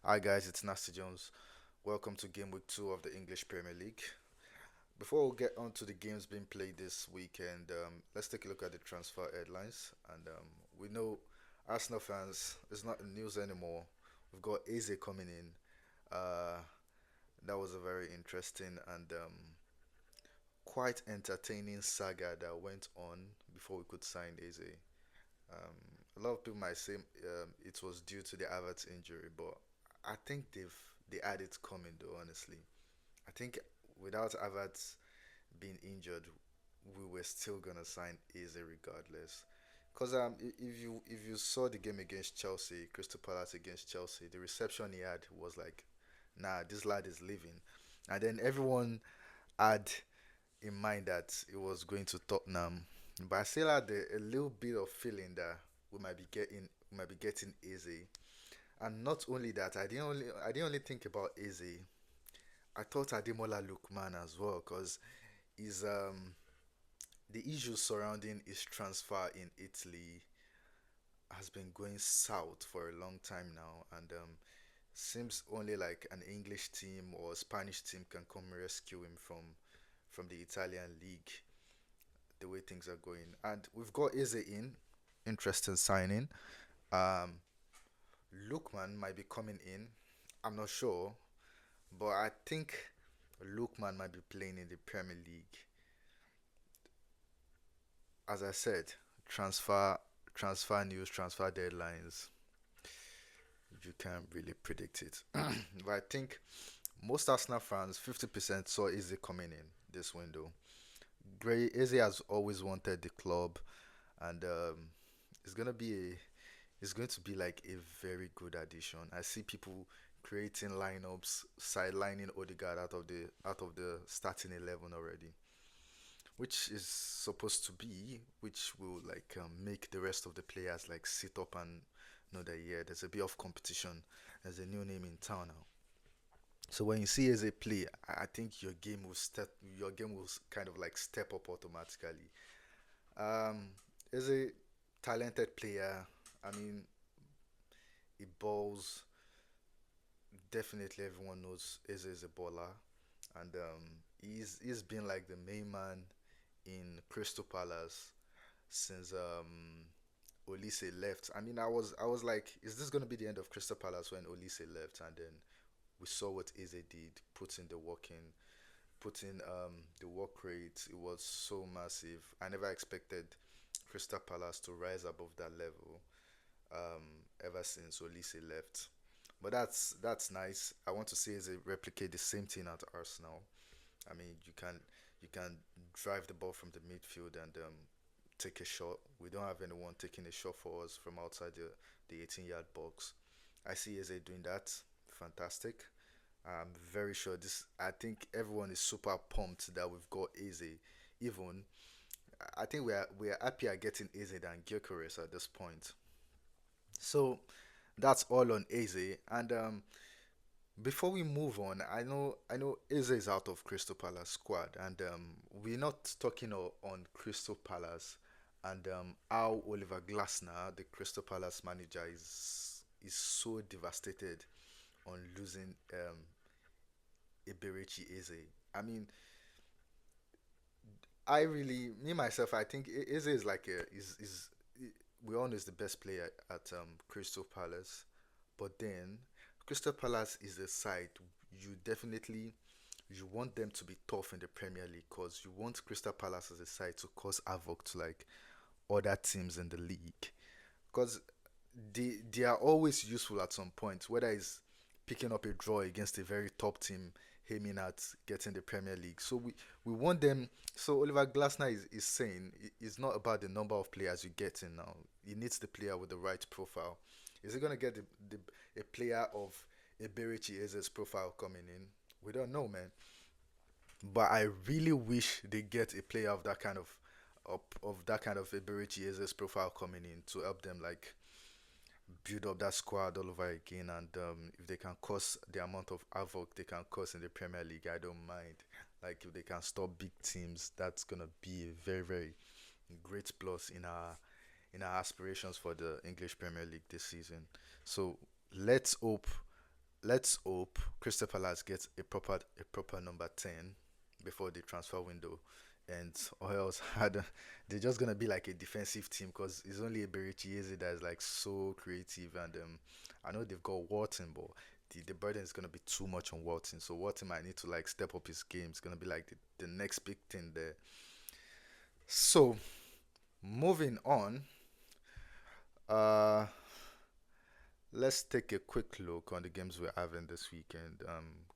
Hi guys, it's NastyJones. Welcome to game week 2 of the English Premier League. Before we get on to the games being played this weekend, let's take a look at the transfer headlines. And we know Arsenal fans, it's not news anymore. We've got Eze coming in. Uh, that was a very interesting and quite entertaining saga that went on before we could sign Eze. Um, a lot of people might say it was due to the Havertz injury, but I think they had it coming though. Honestly, I think without Havertz being injured, we were still gonna sign Eze regardless. Cause if you saw the game against Chelsea, Crystal Palace against Chelsea, the reception he had was like, nah, this lad is leaving, and then everyone had in mind that it was going to Tottenham, but I still had a little bit of feeling that we might be getting Eze. And not only that, I didn't only think about Eze. I thought Ademola Lookman as well, because is the issues surrounding his transfer in Italy has been going south for a long time now, and seems only like an English team or a Spanish team can come rescue him from the Italian league. The way things are going, and we've got Eze in, interesting signing. Um, Lookman might be coming in. I'm not sure, but I think Lookman might be playing in the Premier League. As I said, transfer transfer news, transfer deadlines, you can't really predict it. But I think most Arsenal fans, 50% saw Eze coming in this window. Gray Eze has always wanted the club, and it's gonna be a it's going to be like a very good addition. I see people creating lineups, sidelining Odegaard out of the starting 11 already, which is supposed to be, which will like make the rest of the players like sit up and know that yeah, there's a bit of competition. There's a new name in town now. So when you see as a play, I think your game will kind of like step up automatically. As a talented player, I mean, he balls. Definitely, everyone knows Eze is a baller, and he's been like the main man in Crystal Palace since Olise left. I mean, I was like, is this gonna be the end of Crystal Palace when Olise left? And then we saw what Eze did, put in the work in, put in the work rate. It was so massive. I never expected Crystal Palace to rise above that level ever since Olise left. But that's nice. I want to see Eze replicate the same thing at Arsenal. I mean, you can drive the ball from the midfield and take a shot. We don't have anyone taking a shot for us from outside the 18-yard box. I see Eze doing that. Fantastic. I'm very sure this. I think everyone is super pumped that we've got Eze. Even I think we are happier getting Eze than Gyökeres at this point. So that's all on Eze. And before we move on, I know Eze is out of Crystal Palace squad, and we're not talking on Crystal Palace and how Oliver Glasner, the Crystal Palace manager, is so devastated on losing Iberichi Eze. I mean, me myself, I think Eze is like we all know is the best player at Crystal Palace, but then Crystal Palace is a side you definitely you want them to be tough in the Premier League because you want Crystal Palace as a side to cause havoc to like other teams in the league because they are always useful at some point, whether it's picking up a draw against a very top team aiming at getting the Premier League. So we want them. So Oliver Glasner is saying it's not about the number of players you get in now. He needs the player with the right profile. Is he gonna get a player of Eberichi Eze's profile coming in? We don't know, man. But I really wish they get a player of that kind of Eberichi Eze's profile coming in to help them like build up that squad all over again. And if they can cause the amount of havoc they can cause in the Premier League, I don't mind. Like if they can stop big teams, that's gonna be a very very great plus in our aspirations for the English Premier League this season. So let's hope let's hope Crystal Palace gets a proper number 10 before the transfer window, and or else they're just gonna be like a defensive team because it's only a Eze that is like so creative, and I know they've got Wharton, but the burden is gonna be too much on Wharton, so Wharton might need to like step up his game. It's gonna be like the next big thing there. So moving on, uh, let's take a quick look on the games we're having this weekend.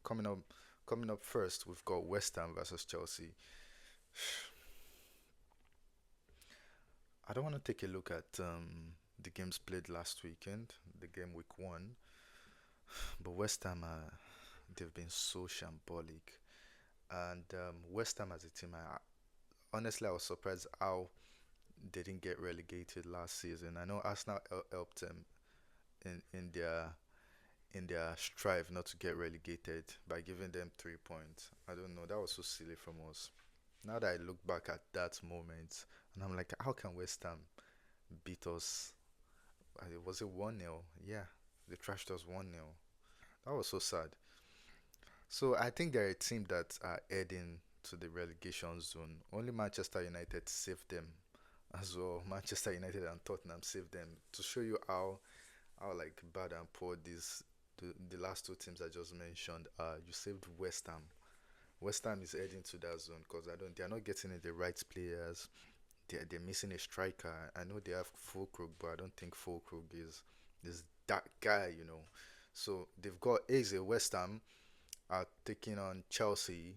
Coming up first, we've got West Ham versus Chelsea. I don't want to take a look at the games played last weekend, the game week one, but West Ham, they've been so shambolic. And West Ham as a team, honestly, I was surprised how they didn't get relegated last season. I know Arsenal helped them in their strive not to get relegated by giving them 3 points. I don't know, that was so silly from us. Now that I look back at that moment, and I'm like, how can West Ham beat us? Was it 1-0? Yeah, they trashed us 1-0. That was so sad. So I think they're a team that are heading to the relegation zone. Only Manchester United saved them as well. Manchester United and Tottenham saved them to show you how like bad and poor the last two teams I just mentioned are. You saved West Ham. West Ham is heading to that zone because I don't. They are not getting in the right players. They're missing a striker. I know they have Fulkrug, but I don't think Fulkrug is that guy. So they've got Eze. West Ham are taking on Chelsea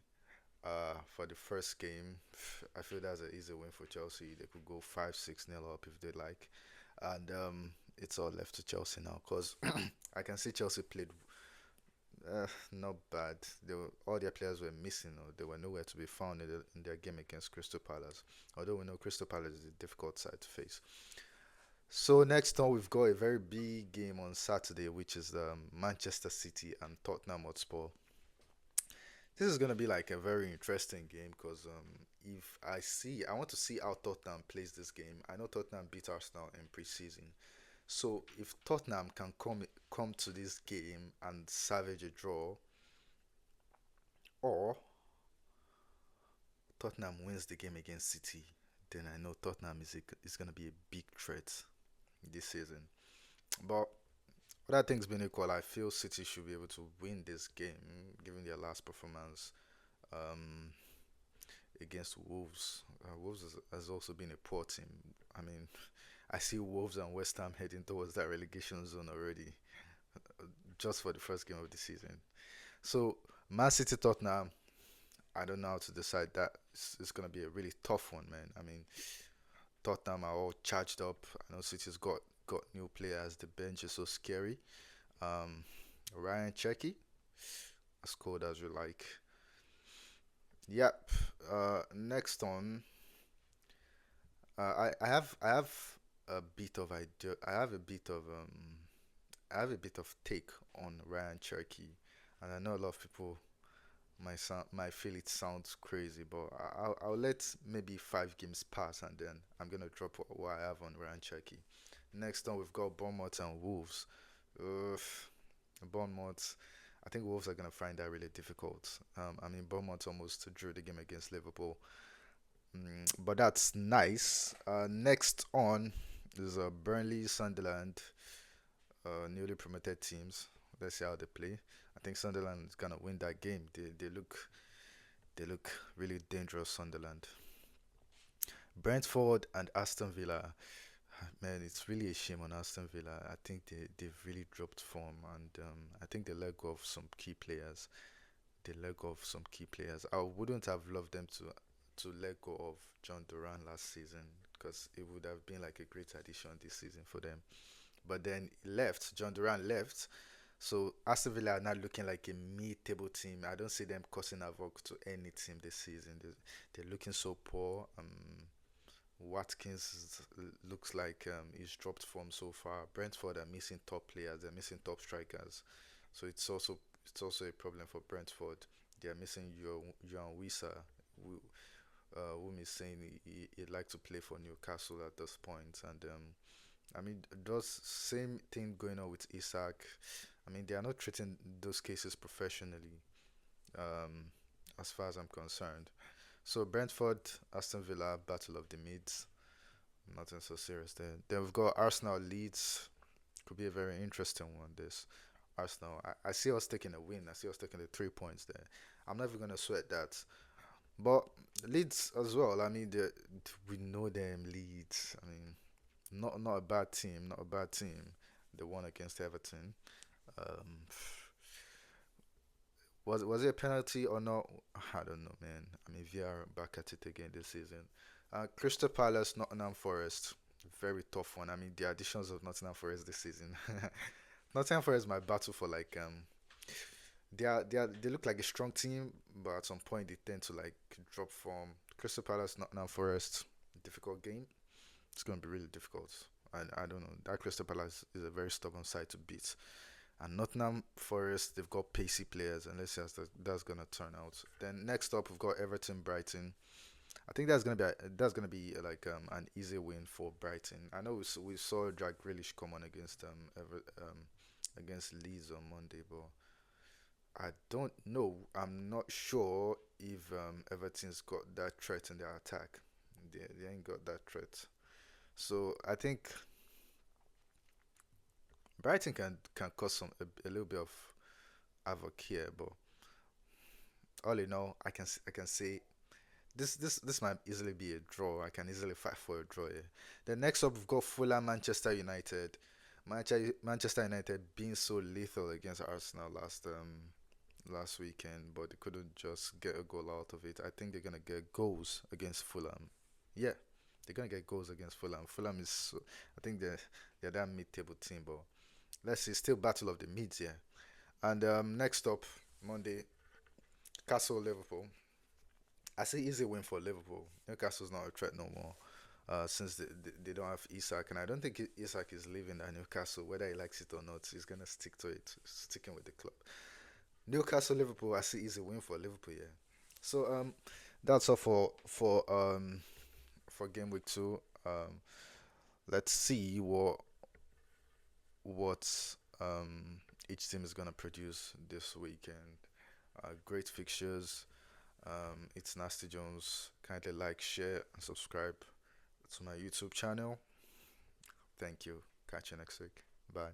for the first game. I feel that's an easy win for Chelsea. They could go 5-6 nil up if they like, and it's all left to Chelsea now because I can see Chelsea played not bad. All their players were missing, or they were nowhere to be found in their game against Crystal Palace. Although we know Crystal Palace is a difficult side to face. So next on, we've got a very big game on Saturday, which is Manchester City and Tottenham Hotspur. This is gonna be like a very interesting game because if I want to see how Tottenham plays this game. I know Tottenham beat Arsenal in preseason, so if Tottenham can come to this game and salvage a draw, or Tottenham wins the game against City, then I know Tottenham is gonna be a big threat this season. But other things being equal, I feel City should be able to win this game given their last performance um, against Wolves. Wolves has also been a poor team. I mean, I see Wolves and West Ham heading towards that relegation zone already, just for the first game of the season. So, Man City Tottenham, I don't know how to decide that. It's going to be a really tough one, man. I mean, Tottenham are all charged up. I know City's got new players. The bench is so scary. Um, Ryan Cherky, as cold as you like. Yep. Next on, I have a bit of idea. I have a bit of take on Ryan Cherky, and I know a lot of people might feel it sounds crazy, but I'll let maybe 5 games pass, and then I'm gonna drop what I have on Ryan Cherky. Next on, we've got Bournemouth and Wolves. Ugh, Bournemouth. I think Wolves are gonna find that really difficult. I mean, Bournemouth almost drew the game against Liverpool. But that's nice. Next on is Burnley, Sunderland, newly promoted teams. Let's see how they play. I think Sunderland is gonna win that game. They look really dangerous. Sunderland, Brentford, and Aston Villa. Man, it's really a shame on Aston Villa. I think they've really dropped form, and I think they let go of some key players. They let go of some key players. I wouldn't have loved them to let go of John Duran last season because it would have been like a great addition this season for them. But then he left. John Duran left. So Aston Villa are now looking like a mid-table team. I don't see them causing havoc to any team this season. They're looking so poor. Watkins looks like he's dropped form so far. Brentford are missing top players. They're missing top strikers. So it's also a problem for Brentford. They're missing Johan Wissa, who, whom is saying he'd like to play for Newcastle at this point. And I mean, those same thing going on with Isak. I mean, they are not treating those cases professionally, um, as far as I'm concerned. So Brentford, Aston Villa, battle of the mids. Nothing so serious there. Then we've got Arsenal, Leeds. Could be a very interesting one. This Arsenal. I see us taking a win. I see us taking the 3 points there. I'm never gonna sweat that. But Leeds as well. I mean, we know them Leeds. I mean, not a bad team. Not a bad team. The one against Everton. Um, was it a penalty or not? I don't know, man. I mean, we are back at it again this season. Crystal Palace, Nottingham Forest, very tough one. I mean, the additions of Nottingham Forest this season. Nottingham Forest my battle for like they look like a strong team, but at some point they tend to like drop form. Crystal Palace, Nottingham Forest, difficult game. It's going to be really difficult. I don't know. That Crystal Palace is a very stubborn side to beat. And Nottingham Forest, they've got pacey players, and let's see how that's gonna turn out. Then next up, we've got Everton, Brighton. I think that's gonna be like an easy win for Brighton. I know we saw Jack Grealish come on against against Leeds on Monday, but I don't know. I'm not sure if Everton's got that threat in their attack. They ain't got that threat. So I think Brighton can cause a little bit of havoc here, but all in all, I can say this might easily be a draw. I can easily fight for a draw here. The next up, we've got Fulham, Manchester United. Manchester United being so lethal against Arsenal last weekend, but they couldn't just get a goal out of it. I think they're gonna get goals against Fulham. Yeah, they're gonna get goals against Fulham. Fulham is, I think they're that mid-table team, but let's see, still battle of the mids here. And next up, Monday, Castle Liverpool. I say easy win for Liverpool. Newcastle's not a threat no more. Since they don't have Isak, and I don't think Isak is leaving at Newcastle, whether he likes it or not. He's gonna stick to it, sticking with the club. Newcastle, Liverpool. I see easy win for Liverpool. Yeah. So that's all for game week 2. Let's see what each team is gonna produce this weekend. Great fixtures. It's Nasty Jones. Kindly like, share, and subscribe to my YouTube channel. Thank you. Catch you next week. Bye.